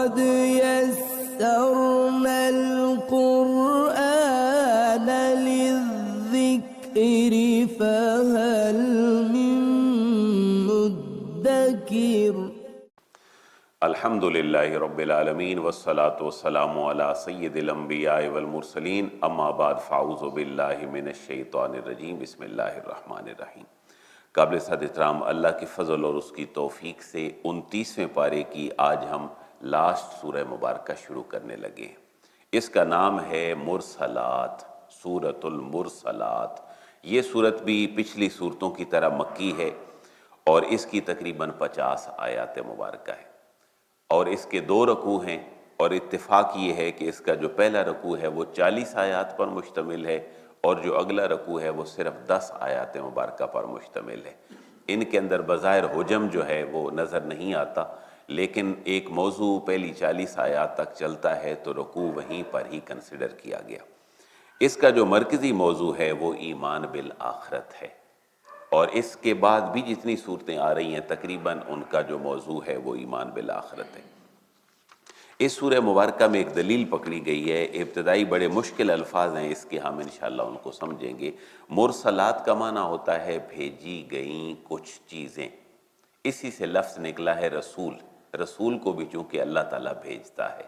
قد يسرنا القرآن للذكر فهل من مدكر۔ الحمد للہ رب العالمین والصلاة والسلام علی سید الانبیاء والمرسلین، اما بعد فاعوذ باللہ من الشیطان الرجیم، بسم اللہ الرحمن الرحیم۔ قابل صد احترام اللہ کی فضل اور اس کی توفیق سے 29ویں پارے کی آج ہم لاسٹ سورہ مبارکہ شروع کرنے لگے ہیں۔ اس کا نام ہے مرسلات، سورۃ المرسلات۔ یہ سورت بھی پچھلی سورتوں کی طرح مکی ہے اور اس کی تقریباً 50 آیات مبارکہ ہے، اور اس کے 2 رکوع ہیں، اور اتفاق یہ ہے کہ اس کا جو پہلا رکوع ہے وہ 40 آیات پر مشتمل ہے، اور جو اگلا رکوع ہے وہ صرف 10 آیات مبارکہ پر مشتمل ہے۔ ان کے اندر بظاہر حجم جو ہے وہ نظر نہیں آتا، لیکن ایک موضوع پہلی 40 آیات تک چلتا ہے تو رکوع وہیں پر ہی کنسیڈر کیا گیا۔ اس کا جو مرکزی موضوع ہے وہ ایمان بالآخرت ہے، اور اس کے بعد بھی جتنی صورتیں آ رہی ہیں تقریباً ان کا جو موضوع ہے وہ ایمان بالآخرت ہے۔ اس سورہ مبارکہ میں ایک دلیل پکڑی گئی ہے، ابتدائی بڑے مشکل الفاظ ہیں اس کے، ہم انشاءاللہ ان کو سمجھیں گے۔ مرسلات کا معنی ہوتا ہے بھیجی گئیں کچھ چیزیں، اسی سے لفظ نکلا ہے رسول۔ رسول کو بھی چونکہ اللہ تعالیٰ بھیجتا ہے،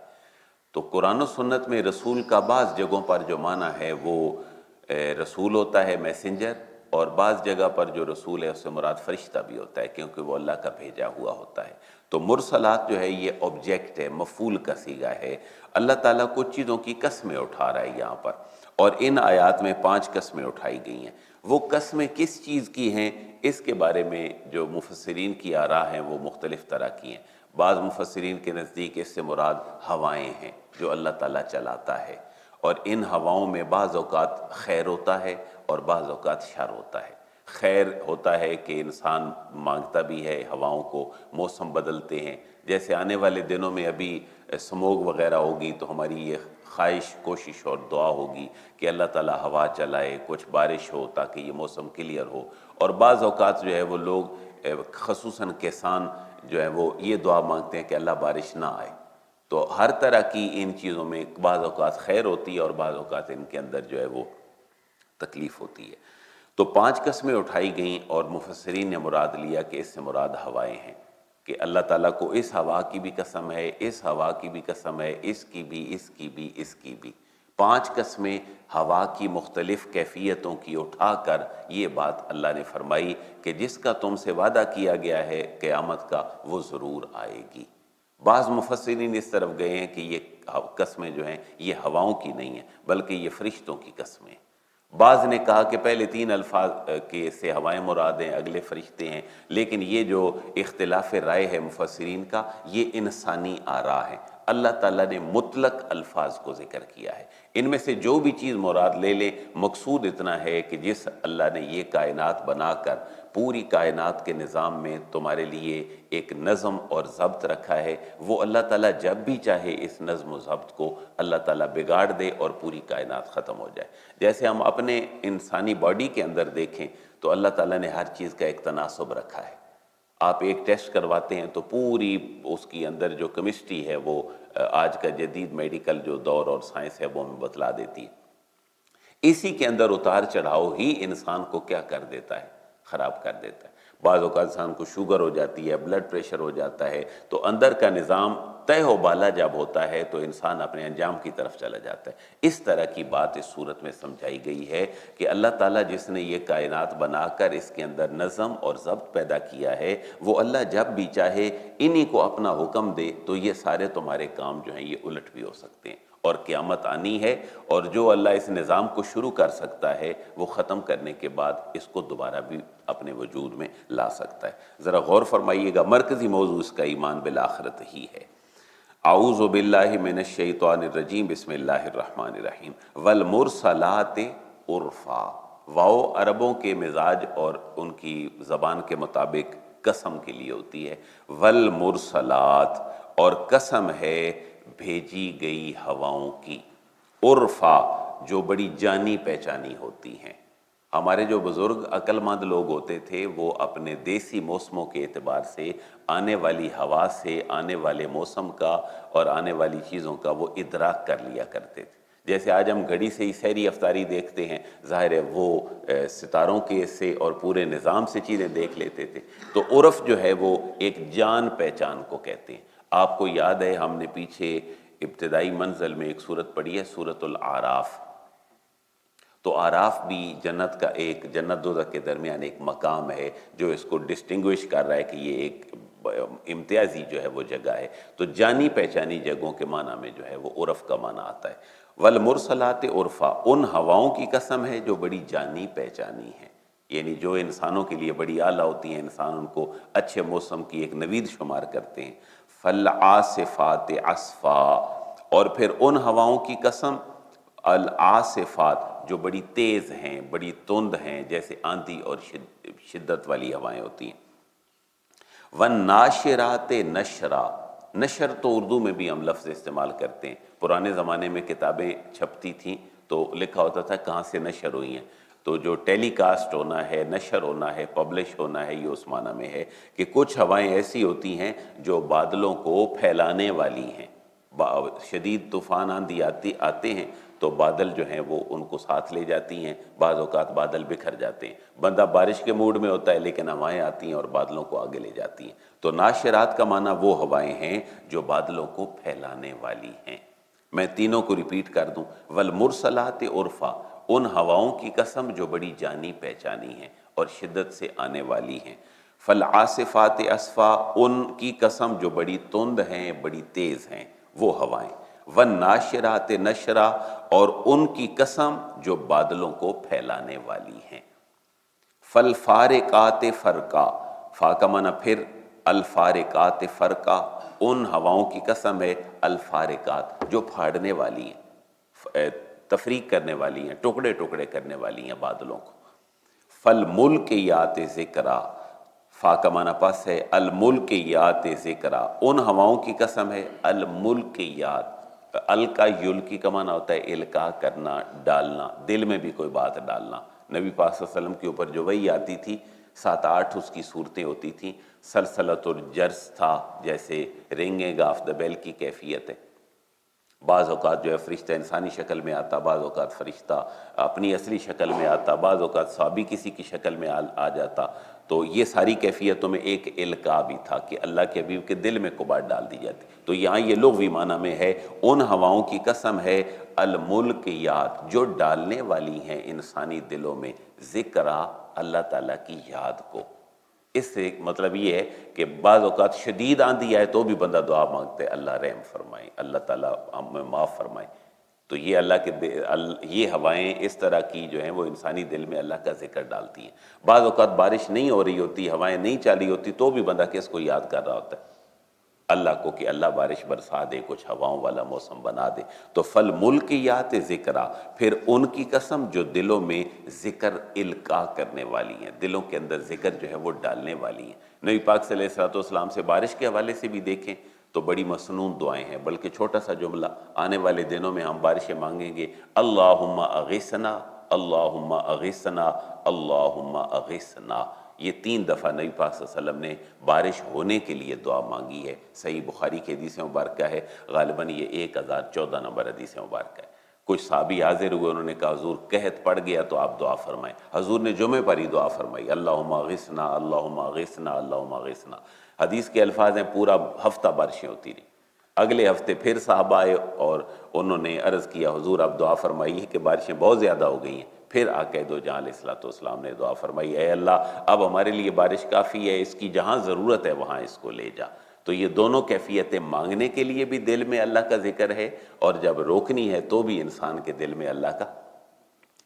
تو قرآن و سنت میں رسول کا بعض جگہوں پر جو معنی ہے وہ رسول ہوتا ہے، میسنجر، اور بعض جگہ پر جو رسول ہے اس سے مراد فرشتہ بھی ہوتا ہے، کیونکہ وہ اللہ کا بھیجا ہوا ہوتا ہے۔ تو مرسلات جو ہے یہ آبجیکٹ ہے، مفعول کا صیغہ ہے۔ اللہ تعالیٰ کچھ چیزوں کی قسمیں اٹھا رہا ہے یہاں پر، اور ان آیات میں 5 قسمیں اٹھائی گئی ہیں۔ وہ قسمیں کس چیز کی ہیں اس کے بارے میں جو مفسرین کی آراء ہیں وہ مختلف طرح کی ہیں۔ بعض مفسرین کے نزدیک اس سے مراد ہوائیں ہیں جو اللہ تعالیٰ چلاتا ہے، اور ان ہواؤں میں بعض اوقات خیر ہوتا ہے اور بعض اوقات شر ہوتا ہے۔ خیر ہوتا ہے کہ انسان مانگتا بھی ہے ہواؤں کو، موسم بدلتے ہیں، جیسے آنے والے دنوں میں ابھی سموگ وغیرہ ہوگی تو ہماری یہ خواہش، کوشش اور دعا ہوگی کہ اللہ تعالیٰ ہوا چلائے، کچھ بارش ہو تاکہ یہ موسم کلیئر ہو۔ اور بعض اوقات جو ہے وہ لوگ خصوصاً کسان جو ہے وہ یہ دعا مانگتے ہیں کہ اللہ بارش نہ آئے۔ تو ہر طرح کی ان چیزوں میں بعض اوقات خیر ہوتی ہے اور بعض اوقات ان کے اندر جو ہے وہ تکلیف ہوتی ہے۔ تو 5 قسمیں اٹھائی گئیں، اور مفسرین نے مراد لیا کہ اس سے مراد ہوائیں ہیں، کہ اللہ تعالیٰ کو اس ہوا کی بھی قسم ہے، اس ہوا کی بھی قسم ہے، اس کی بھی، اس کی بھی، اس کی بھی۔ 5 قسمیں ہوا کی مختلف کیفیتوں کی اٹھا کر یہ بات اللہ نے فرمائی کہ جس کا تم سے وعدہ کیا گیا ہے قیامت کا وہ ضرور آئے گی۔ بعض مفسرین اس طرف گئے ہیں کہ یہ قسمیں جو ہیں یہ ہواؤں کی نہیں ہیں بلکہ یہ فرشتوں کی قسمیں ہیں۔ بعض نے کہا کہ پہلے 3 الفاظ کے سے ہوائیں مراد ہیں، اگلے فرشتے ہیں، لیکن یہ جو اختلاف رائے ہے مفسرین کا یہ انسانی آراء ہے۔ اللہ تعالیٰ نے مطلق الفاظ کو ذکر کیا ہے، ان میں سے جو بھی چیز مراد لے لیں، مقصود اتنا ہے کہ جس اللہ نے یہ کائنات بنا کر پوری کائنات کے نظام میں تمہارے لیے ایک نظم اور ضبط رکھا ہے، وہ اللہ تعالیٰ جب بھی چاہے اس نظم و ضبط کو اللہ تعالیٰ بگاڑ دے اور پوری کائنات ختم ہو جائے۔ جیسے ہم اپنے انسانی باڈی کے اندر دیکھیں تو اللہ تعالیٰ نے ہر چیز کا ایک تناسب رکھا ہے۔ آپ ایک ٹیسٹ کرواتے ہیں تو پوری اس کی اندر جو کیمسٹری ہے وہ آج کا جدید میڈیکل جو دور اور سائنس ہے وہ ہمیں بتلا دیتی ہے۔ اسی کے اندر اتار چڑھاؤ ہی انسان کو کیا کر دیتا ہے؟ خراب کر دیتا ہے۔ بعض اوقات انسان کو شوگر ہو جاتی ہے، بلڈ پریشر ہو جاتا ہے، تو اندر کا نظام طے و بالا جب ہوتا ہے تو انسان اپنے انجام کی طرف چلا جاتا ہے۔ اس طرح کی بات اس صورت میں سمجھائی گئی ہے کہ اللہ تعالیٰ جس نے یہ کائنات بنا کر اس کے اندر نظم اور ضبط پیدا کیا ہے، وہ اللہ جب بھی چاہے انہی کو اپنا حکم دے تو یہ سارے تمہارے کام جو ہیں یہ الٹ بھی ہو سکتے ہیں، اور قیامت آنی ہے، اور جو اللہ اس نظام کو شروع کر سکتا ہے وہ ختم کرنے کے بعد اس کو دوبارہ بھی اپنے وجود میں لا سکتا ہے۔ ذرا غور فرمائیے گا، مرکزی موضوع اس کا ایمان بالآخرت ہی ہے۔ اعوذ باللہ من الشیطان الرجیم، بسم اللہ الرحمن الرحیم۔ والمرسلات عرفا، واو عربوں کے مزاج اور ان کی زبان کے مطابق قسم کے لیے ہوتی ہے۔ والمرسلات، اور قسم ہے بھیجی گئی ہواؤں کی، عرفا جو بڑی جانی پہچانی ہوتی ہیں۔ ہمارے جو بزرگ عقل مند لوگ ہوتے تھے وہ اپنے دیسی موسموں کے اعتبار سے آنے والی ہوا سے، آنے والے موسم کا اور آنے والی چیزوں کا وہ ادراک کر لیا کرتے تھے۔ جیسے آج ہم گھڑی سے ہی سحری افطاری دیکھتے ہیں، ظاہر ہے وہ ستاروں کے سے اور پورے نظام سے چیزیں دیکھ لیتے تھے، تو عرف جو ہے وہ ایک جان پہچان کو کہتے ہیں۔ آپ کو یاد ہے ہم نے پیچھے ابتدائی منزل میں ایک سورت پڑھی ہے، سورۃ الاعراف۔ تو اعراف بھی جنت کا ایک، جنت دوزخ کے درمیان ایک مقام ہے جو اس کو ڈسٹنگوش کر رہا ہے کہ یہ ایک امتیازی جو ہے وہ جگہ ہے۔ تو جانی پہچانی جگہوں کے معنی میں جو ہے وہ عرف کا معنی آتا ہے۔ والمرسلات عرفا، ان ہواؤں کی قسم ہے جو بڑی جانی پہچانی ہیں، یعنی جو انسانوں کے لیے بڑی اعلیٰ ہوتی ہیں، انسان ان کو اچھے موسم کی ایک نوید شمار کرتے ہیں۔ فالعاصفات عصفا، اور پھر ان ہواؤں کی قسم العاصفات جو بڑی تیز ہیں، بڑی تند ہیں، جیسے آندھی اور شدت والی ہوائیں ہوتی ہیں۔ والناشرات نشرا، نشر تو اردو میں بھی ہم لفظ استعمال کرتے ہیں۔ پرانے زمانے میں کتابیں چھپتی تھیں تو لکھا ہوتا تھا کہاں سے نشر ہوئی ہیں، تو جو ٹیلی کاسٹ ہونا ہے، نشر ہونا ہے، پبلش ہونا ہے، یہ اس معنی میں ہے کہ کچھ ہوائیں ایسی ہوتی ہیں جو بادلوں کو پھیلانے والی ہیں۔ شدید طوفان آندھی آتے ہیں تو بادل جو ہیں وہ ان کو ساتھ لے جاتی ہیں، بعض اوقات بادل بکھر جاتے ہیں، بندہ بارش کے موڈ میں ہوتا ہے لیکن ہوائیں آتی ہیں اور بادلوں کو آگے لے جاتی ہیں۔ تو ناشرات کا معنی وہ ہوائیں ہیں جو بادلوں کو پھیلانے والی ہیں۔ میں تینوں کو ریپیٹ کر دوں، والمرسلات عرفا، ان ہواؤں کی قسم جو بڑی جانی پہچانی ہیں اور شدت سے آنے والی ہیں۔ فالعاصفات عصفا، ان کی قسم جو بڑی تند ہیں، بڑی تیز ہیں، وہ ہوائیں۔ والناشرات نشرا، اور ان کی قسم جو بادلوں کو پھیلانے والی ہیں۔ فالفارقات فرقا، فا کا معنی پھر، الفارقات فرقا، ان ہواؤں کی قسم ہے الفارقات جو پھاڑنے والی ہیں، تفریق کرنے والی ہیں، ٹکڑے ٹکڑے کرنے والی ہیں بادلوں کو۔ فالملقیات ذکرا، فا کا معنی پس ہے، الملقیات ذکرا، ان ہواؤں کی قسم ہے الملقیات۔ القا یلقی کا معنی ہوتا ہے القاء کرنا، ڈالنا، دل میں بھی کوئی بات ڈالنا۔ نبی پاک صلی اللہ علیہ وسلم کے اوپر جو وحی آتی تھی 7-8 اس کی صورتیں ہوتی تھیں۔ سلسلۃ الجرس تھا، جیسے رنگنگ آف دا بیل کی کیفیت ہے۔ بعض اوقات جو ہے فرشتہ انسانی شکل میں آتا، بعض اوقات فرشتہ اپنی اصلی شکل میں آتا، بعض اوقات صحابی کسی کی شکل میں آ جاتا۔ تو یہ ساری کیفیتوں میں ایک القاء بھی تھا کہ اللہ کے حبیب کے دل میں قبار ڈال دی جاتی۔ تو یہاں یہ لغوی معنی میں ہے، ان ہواؤں کی قسم ہے الملقیات جو ڈالنے والی ہیں انسانی دلوں میں ذکرا، اللہ تعالیٰ کی یاد کو۔ اس سے مطلب یہ ہے کہ بعض اوقات شدید آندھی آئے تو بھی بندہ دعا مانگتے ہے اللہ رحم فرمائے، اللہ تعالیٰ ہمیں معاف فرمائے۔ تو یہ اللہ کے یہ ہوائیں اس طرح کی جو ہیں وہ انسانی دل میں اللہ کا ذکر ڈالتی ہیں۔ بعض اوقات بارش نہیں ہو رہی ہوتی، ہوائیں نہیں چالی ہوتی، تو بھی بندہ کس کو یاد کر رہا ہوتا ہے؟ اللہ کو، کہ اللہ بارش برسا دے، کچھ ہواؤں والا موسم بنا دے۔ تو فالملقیات ذکرا، پھر ان کی قسم جو دلوں میں ذکر القاء کرنے والی ہیں، دلوں کے اندر ذکر جو ہے وہ ڈالنے والی ہیں۔ نبی پاک صلی اللہ علیہ وسلم سے بارش کے حوالے سے بھی دیکھیں تو بڑی مسنون دعائیں ہیں، بلکہ چھوٹا سا جملہ، آنے والے دنوں میں ہم بارشیں مانگیں گے، اللہم اغثنا، اللہم اغثنا، اللہم اغثنا۔ یہ 3 دفعہ نبی پاک صلی اللہ علیہ وسلم نے بارش ہونے کے لیے دعا مانگی ہے۔ صحیح بخاری کی حدیث مبارکہ ہے، غالباً یہ 1014 نمبر حدیث مبارکہ ہے۔ کچھ صحابی حاضر ہوئے، انہوں نے کہا حضور قحط پڑ گیا تو آپ دعا فرمائیں۔ حضور نے جمعے پر ہی دعا فرمائی، اللہم اغثنا، اللہم اغثنا، اللہم اغثنا۔ حدیث کے الفاظ ہیں پورا ہفتہ بارشیں ہوتی رہیں۔ اگلے ہفتے پھر صحابہ آئے اور انہوں نے عرض کیا حضور آپ دعا فرمائیے کہ بارشیں بہت زیادہ ہو گئی ہیں۔ پھر آقا دو جہاں علیہ السلام نے دعا فرمائی، اے اللہ اب ہمارے لیے بارش کافی ہے، اس کی جہاں ضرورت ہے وہاں اس کو لے جا۔ تو یہ دونوں کیفیتیں، مانگنے کے لیے بھی دل میں اللہ کا ذکر ہے، اور جب روکنی ہے تو بھی انسان کے دل میں اللہ کا،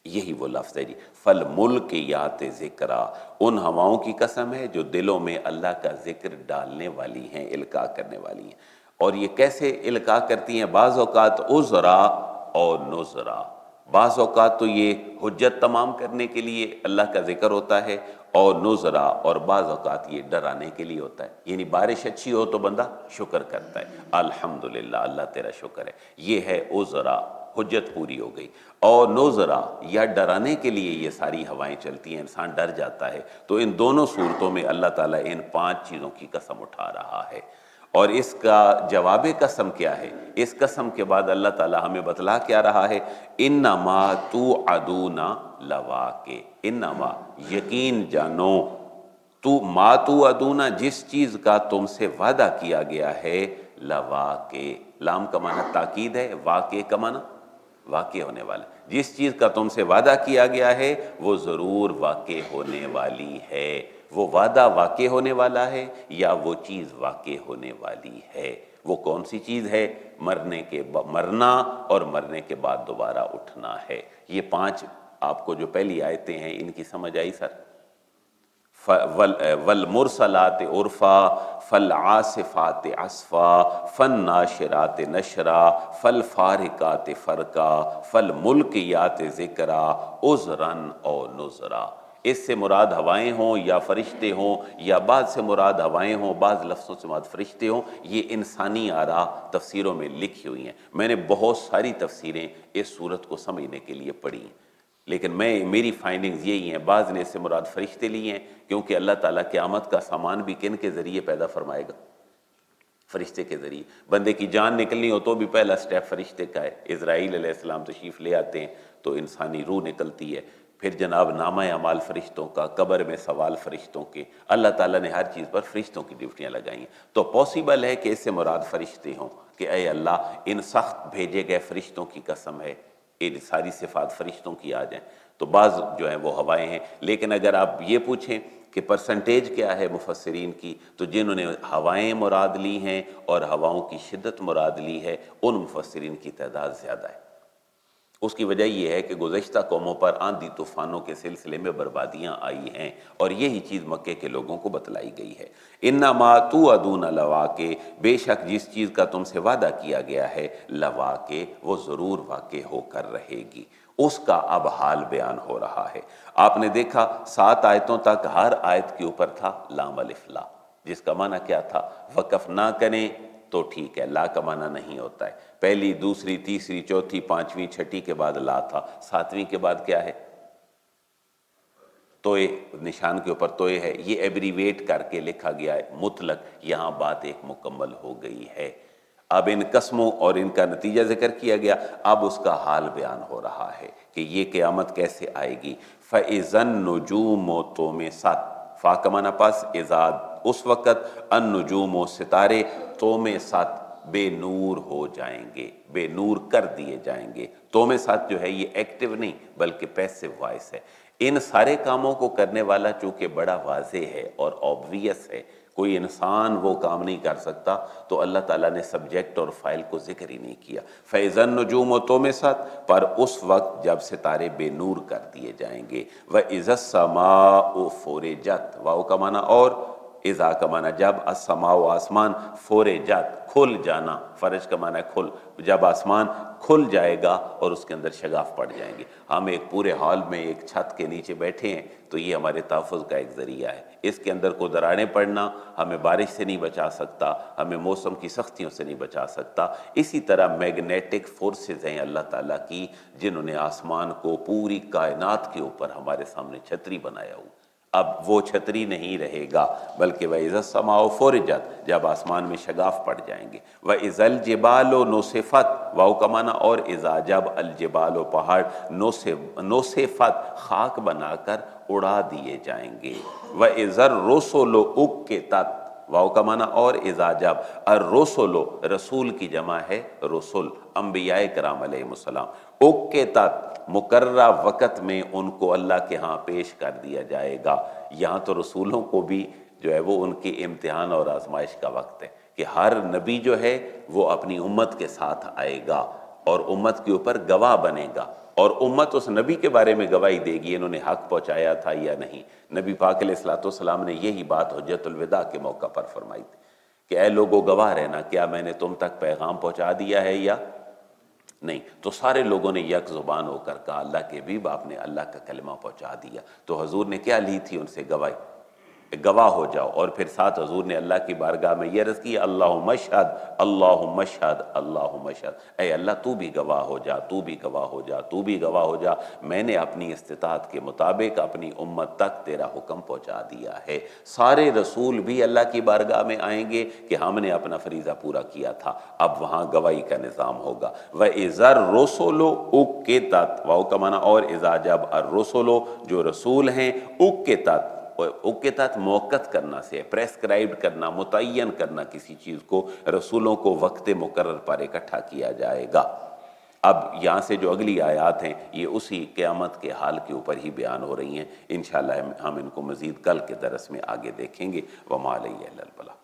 یہی وہ لفظ ہے جی، فالملقیات ذکرا، ان ہواؤں کی قسم ہے جو دلوں میں اللہ کا ذکر ڈالنے والی ہیں، القاء کرنے والی ہیں۔ اور یہ کیسے القاء کرتی ہیں؟ بعض اوقات عذرا اور نذرا، بعض اوقات تو یہ حجت تمام کرنے کے لیے اللہ کا ذکر ہوتا ہے، اور نذرا، اور بعض اوقات یہ ڈرانے کے لیے ہوتا ہے، یعنی بارش اچھی ہو تو بندہ شکر کرتا ہے، الحمدللہ اللہ تیرا شکر ہے، یہ ہے عذرا، حجت پوری ہو گئی۔ اور نذرا یا ڈرانے کے لیے یہ ساری ہوائیں چلتی ہیں، انسان ڈر جاتا ہے، تو ان دونوں صورتوں میں اللہ تعالیٰ ان 5 چیزوں کی قسم اٹھا رہا ہے۔ اور اس کا جواب قسم کیا ہے؟ اس قسم کے بعد اللہ تعالیٰ ہمیں بتلا کیا رہا ہے، انما توعدون لواقع، انما یقین جانو، ما توعدون جس چیز کا تم سے وعدہ کیا گیا ہے، لواقع، لام کا معنی تاکید ہے، واقع کا معنی واقع ہونے والا، جس چیز کا تم سے وعدہ کیا گیا ہے وہ ضرور واقع ہونے والی ہے۔ وہ وعدہ واقع ہونے والا ہے یا وہ چیز واقع ہونے والی ہے؟ وہ کون سی چیز ہے؟ مرنا اور مرنے کے بعد دوبارہ اٹھنا ہے۔ یہ 5 آپ کو جو پہلی آیتیں ہیں ان کی سمجھ آئی سر؟ والمرسلات عرفا فالعاصفات عصفا فالناشرات نشرا فالفارقات فرقا فالملقیات ذکرا عذرا او نذرا۔ اس سے مراد ہوائیں ہوں یا فرشتے ہوں، یا بعض سے مراد ہوائیں ہوں، بعض لفظوں سے مراد فرشتے ہوں، یہ انسانی آراء تفسیروں میں لکھی ہوئی ہیں۔ میں نے بہت ساری تفسیریں اس صورت کو سمجھنے کے لیے پڑھی ہیں، لیکن میری فائنڈنگز یہی ہیں، بعض نے اس سے مراد فرشتے لی ہیں، کیونکہ اللہ تعالیٰ قیامت کا سامان بھی کن کے ذریعے پیدا فرمائے گا؟ فرشتے کے ذریعے۔ بندے کی جان نکلنی ہو تو بھی پہلا سٹیپ فرشتے کا ہے، اسرائیل علیہ السلام تشریف لے آتے ہیں تو انسانی روح نکلتی ہے، پھر جناب نامہ اعمال فرشتوں کا، قبر میں سوال فرشتوں کے، اللہ تعالیٰ نے ہر چیز پر فرشتوں کی ڈیوٹیاں لگائی ہیں۔ تو پاسبل ہے کہ اس سے مراد فرشتے ہوں کہ اے اللہ ان سخت بھیجے گئے فرشتوں کی قسم ہے، ان ساری صفات فرشتوں کی آ جائیں۔ تو بعض جو ہیں وہ ہوائیں ہیں، لیکن اگر آپ یہ پوچھیں کہ پرسنٹیج کیا ہے مفسرین کی، تو جنہوں نے ہوائیں مراد لی ہیں اور ہواؤں کی شدت مراد لی ہے، ان مفسرین کی تعداد زیادہ ہے۔ اس کی وجہ یہ ہے کہ گزشتہ قوموں پر آندھی طوفانوں کے سلسلے میں بربادیاں آئی ہیں، اور یہی چیز مکے کے لوگوں کو بتلائی گئی ہے۔ انما توعدون لواقع، بے شک جس چیز کا تم سے وعدہ کیا گیا ہے، لواقع، وہ ضرور واقع ہو کر رہے گی۔ اس کا اب حال بیان ہو رہا ہے۔ آپ نے دیکھا 7 آیتوں تک ہر آیت کے اوپر تھا لام الف لا، جس کا معنی کیا تھا؟ وقف نہ کریں تو ٹھیک ہے، لا کا معنی نہیں ہوتا ہے۔ پہلی، دوسری، تیسری، چوتھی، پانچویں، چھٹی کے بعد لا تھا، 7ویں کے بعد کیا ہے؟ توئے، نشان کے اوپر توئے ہے، یہ ایبریویٹ کر کے لکھا گیا ہے مطلق، یہاں بات ایک مکمل ہو گئی ہے۔ اب ان قسموں اور ان کا نتیجہ ذکر کیا گیا، اب اس کا حال بیان ہو رہا ہے کہ یہ قیامت کیسے آئے گی۔ فَإِذَا النُّجُومُ طُمِسَتْ، فا کا معنی پاس، اذا اس وقت، النجوم ستارے، طُمِسَتْ بے نور ہو جائیں گے، بے نور کر دیے جائیں گے۔ طُمِسَتْ جو ہے یہ ایکٹیو نہیں بلکہ پیسو وائس ہے۔ ان سارے کاموں کو کرنے والا چونکہ بڑا واضح ہے اور آبویس ہے، کوئی انسان وہ کام نہیں کر سکتا، تو اللہ تعالیٰ نے سبجیکٹ اور فائل کو ذکر ہی نہیں کیا۔ فَإِذَا النُّجُومُ طُمِسَتْ، پر اس وقت جب ستارے بے نور کر دیے جائیں گے۔ وَإِذَا السَّمَاءُ فُرِجَتْ، واو کا معنی اور، اذا کا معنی جب، السماء آسمان، فُرِجَتْ کھل جانا، فرج کا معنی کھل، جب آسمان کھل جائے گا اور اس کے اندر شگاف پڑ جائیں گے۔ ہم ایک پورے ہال میں ایک چھت کے نیچے بیٹھے ہیں تو یہ ہمارے تحفظ کا ایک ذریعہ ہے، اس کے اندر کو دراڑیں پڑنا ہمیں بارش سے نہیں بچا سکتا، ہمیں موسم کی سختیوں سے نہیں بچا سکتا۔ اسی طرح میگنیٹک فورسز ہیں اللہ تعالیٰ کی، جنہوں نے آسمان کو پوری کائنات کے اوپر ہمارے سامنے چھتری بنایا ہوا۔ اب وہ چھتری نہیں رہے گا، بلکہ وَإِذَا السَّمَاءُ فُرِجَتْ، جب آسمان میں شگاف پڑ جائیں گے۔ وَإِذَا الْجِبَالُ نُصِفَتْ، واو کا معنی اور، اذا جب، الجبال پہاڑ، نُصِفَتْ خاک بنا کر اڑا دیے جائیں گے۔ وَإِذَا الرُّسُلُ أُقِّتَتْ، واو کا معنی اور، اذا جب، الرسل رسول کی جمع ہے رسل، انبیاء کرام علیہ السلام، اُقِّتَتْ مقررہ وقت میں ان کو اللہ کے ہاں پیش کر دیا جائے گا۔ یہاں تو رسولوں کو بھی جو ہے وہ ان کے امتحان اور آزمائش کا وقت ہے کہ ہر نبی جو ہے وہ اپنی امت کے ساتھ آئے گا اور امت کے اوپر گواہ بنے گا، اور امت اس نبی کے بارے میں گواہی دے گی انہوں نے حق پہنچایا تھا یا نہیں۔ نبی پاک علیہ السلام نے یہی بات حجت الوداع کے موقع پر فرمائی تھی کہ اے لوگو گواہ رہنا، کیا میں نے تم تک پیغام پہنچا دیا ہے یا نہیں، تو سارے لوگوں نے یک زبان ہو کر کہا اللہ کے حبیب آپ نے اللہ کا کلمہ پہنچا دیا، تو حضور نے کیا لی تھی ان سے گواہی؟ گواہ ہو جاؤ، اور پھر ساتھ حضور نے اللہ کی بارگاہ میں یہ عرض کی اللہم اشہد اللہم اشہد اللہم اشہد، اے اللہ تو بھی گواہ ہو جا، تو بھی گواہ ہو جا، تو بھی گواہ ہو جا، میں نے اپنی استطاعت کے مطابق اپنی امت تک تیرا حکم پہنچا دیا ہے۔ سارے رسول بھی اللہ کی بارگاہ میں آئیں گے کہ ہم نے اپنا فریضہ پورا کیا تھا، اب وہاں گواہی کا نظام ہوگا۔ وَإِذَا الرُّسُلُ اُقِّتَتْ، واو کا معنی اور اذا جب الرسل جو رسول ہیں اُقِّتَتْ، اوقات موقت کرنا سے پریسکرائبڈ کرنا، متعین کرنا کسی چیز کو، رسولوں کو وقت مقرر پر اکٹھا کیا جائے گا۔ اب یہاں سے جو اگلی آیات ہیں یہ اسی قیامت کے حال کے اوپر ہی بیان ہو رہی ہیں، انشاءاللہ ہم ان کو مزید کل کے درس میں آگے دیکھیں گے۔ وَمَا عَلَيَّ إِلَّا الْبَلَاغُ۔